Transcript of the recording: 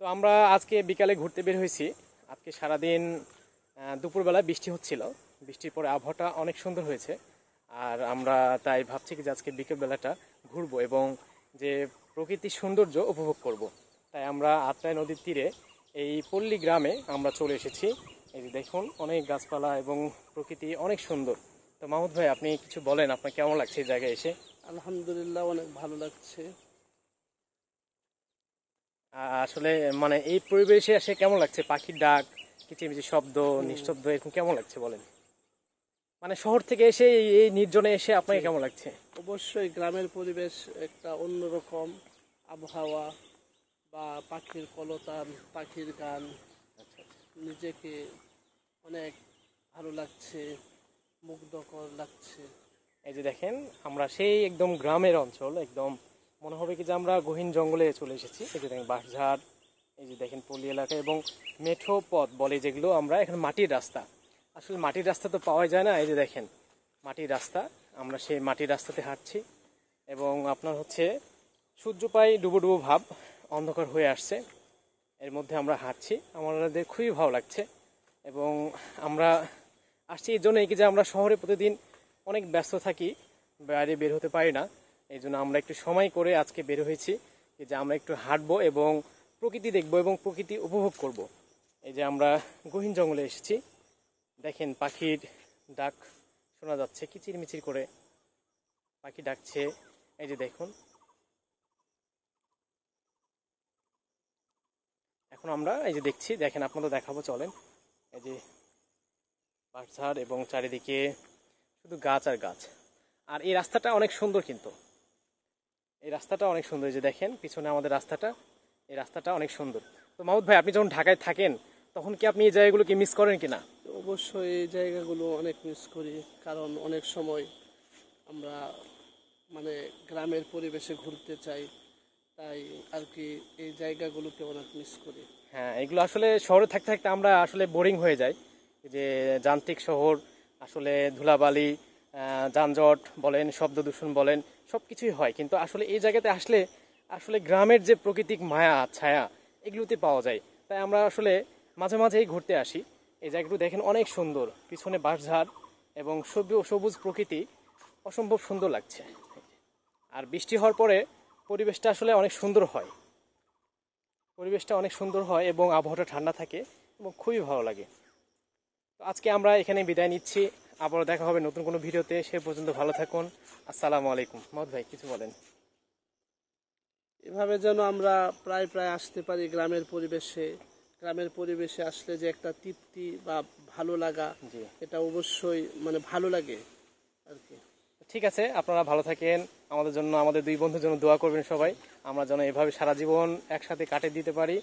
তো আমরা আজকে বিকালে ঘুরতে বের হয়েছি। আজকে সারাদিন দুপুরবেলা বৃষ্টি হচ্ছিল, বৃষ্টির পরে আবহাওয়াটা অনেক সুন্দর হয়েছে। আর আমরা তাই ভাবছি কি যে আজকে বিকেলবেলাটা ঘুরবো এবং যে প্রকৃতির সৌন্দর্য উপভোগ করব। তাই আমরা আত্রাই নদীর তীরে এই পল্লী গ্রামে আমরা চলে এসেছি। এই যে দেখুন, অনেক গাছপালা এবং প্রকৃতি অনেক সুন্দর। তো মাহমুদ ভাই, আপনি কিছু বলেন, আপনার কেমন লাগছে এই জায়গায় এসে? আলহামদুলিল্লাহ, অনেক ভালো লাগছে। আসলে মানে এই পরিবেশে এসে কেমন লাগছে? পাখির ডাক, কিচিরমিচির শব্দ, নিস্তব্ধ, এরকম কেমন লাগছে বলেন? মানে শহর থেকে এসে এই নির্জনে এসে আপনাকে কেমন লাগছে? অবশ্যই গ্রামের পরিবেশ একটা অন্যরকম আবহাওয়া, বা পাখির কলতান, পাখির গান, নিজেকে অনেক ভালো লাগছে, মুগ্ধকর লাগছে। এই যে দেখেন, আমরা সেই একদম গ্রামের অঞ্চল, একদম মনে হবে কি যে আমরা গহীন জঙ্গলে চলে এসেছি। এই যে দেখেন বাঁশঝাড়, এই যে দেখেন পল্লী এলাকা এবং মেঠো পথ বলে যেগুলো, আমরা এখানে মাটির রাস্তা। আসলে মাটির রাস্তা তো পাওয়া যায় না। এই যে দেখেন মাটির রাস্তা, আমরা সেই মাটির রাস্তাতে হাঁটছি এবং আপনার হচ্ছে সূর্য প্রায় ডুবো ডুবো ভাব, অন্ধকার হয়ে আসছে, এর মধ্যে আমরা হাঁটছি। আমাদের খুবই ভালো লাগছে এবং আমরা আসছি এই জন্যই কি যে আমরা শহরে প্রতিদিন অনেক ব্যস্ত থাকি, বাইরে বের হতে পারি না। এই জন্য আমরা একটু সময় করে আজকে বের হয়েছি যে আমরা একটু হাঁটবো এবং প্রকৃতি দেখবো এবং প্রকৃতি উপভোগ করব। এই যে আমরা গহীন জঙ্গলে এসেছি, দেখেন পাখির ডাক শোনা যাচ্ছে, কিচিরমিচির করে পাখি ডাকছে। এই যে দেখুন, এখন আমরা এই যে দেখছি, দেখেন আপনাদের দেখাবো, চলেন। এই যে পাহাড় এবং চারিদিকে শুধু গাছ আর গাছ। আর এই রাস্তাটা অনেক সুন্দর, কিন্তু এই রাস্তাটা অনেক সুন্দর। এই যে দেখেন পিছনে আমাদের রাস্তাটা, এই রাস্তাটা অনেক সুন্দর। তো মাহমুদ ভাই, আপনি যখন ঢাকায় থাকেন তখন কি আপনি এই জায়গাগুলোকে মিস করেন কিনা? অবশ্যই এই জায়গাগুলো অনেক মিস করি, কারণ অনেক সময় আমরা মানে গ্রামের পরিবেশে ঘুরতে চাই, তাই আর কি এই জায়গাগুলোকে অনেক মিস করি। হ্যাঁ, এগুলো আসলে শহরে থাকতে থাকতে আমরা আসলে বোরিং হয়ে যাই। যে যান্ত্রিক শহর, আসলে ধুলাবালি, যানজট বলেন, শব্দ দূষণ বলেন, সব কিছুই হয়। কিন্তু আসলে এই জায়গাতে আসলে আসলে গ্রামের যে প্রাকৃতিক মায়া ছায়া, এগুলোতে পাওয়া যায়। তাই আমরা আসলে মাঝে মাঝেই ঘুরতে আসি। এই জায়গাগুলো দেখেন অনেক সুন্দর, পিছনে বাঁশঝাড় এবং সবুজ প্রকৃতি, অসম্ভব সুন্দর লাগছে। আর বৃষ্টি হওয়ার পরে পরিবেশটা আসলে অনেক সুন্দর হয়, পরিবেশটা অনেক সুন্দর হয় এবং আবহাওয়াটা ঠান্ডা থাকে এবং খুবই ভালো লাগে। তো আজকে আমরা এখানে বিদায় নিচ্ছি, আবারও দেখা হবে নতুন কোনো ভিডিওতে। সে পর্যন্ত ভালো থাকুন। আসসালামু আলাইকুম। মহম্মদ ভাই, কিছু বলেন? এভাবে যেন আমরা প্রায় প্রায় আসতে পারি গ্রামের পরিবেশে। গ্রামের পরিবেশে আসলে যে একটা তৃপ্তি বা ভালো লাগা, জি, এটা অবশ্যই মানে ভালো লাগে আর কি। ঠিক আছে, আপনারা ভালো থাকেন। আমাদের জন্য, আমাদের দুই বন্ধুর জন্য দোয়া করবেন সবাই, আমরা যেন এভাবে সারা জীবন একসাথে কাটিয়ে দিতে পারি।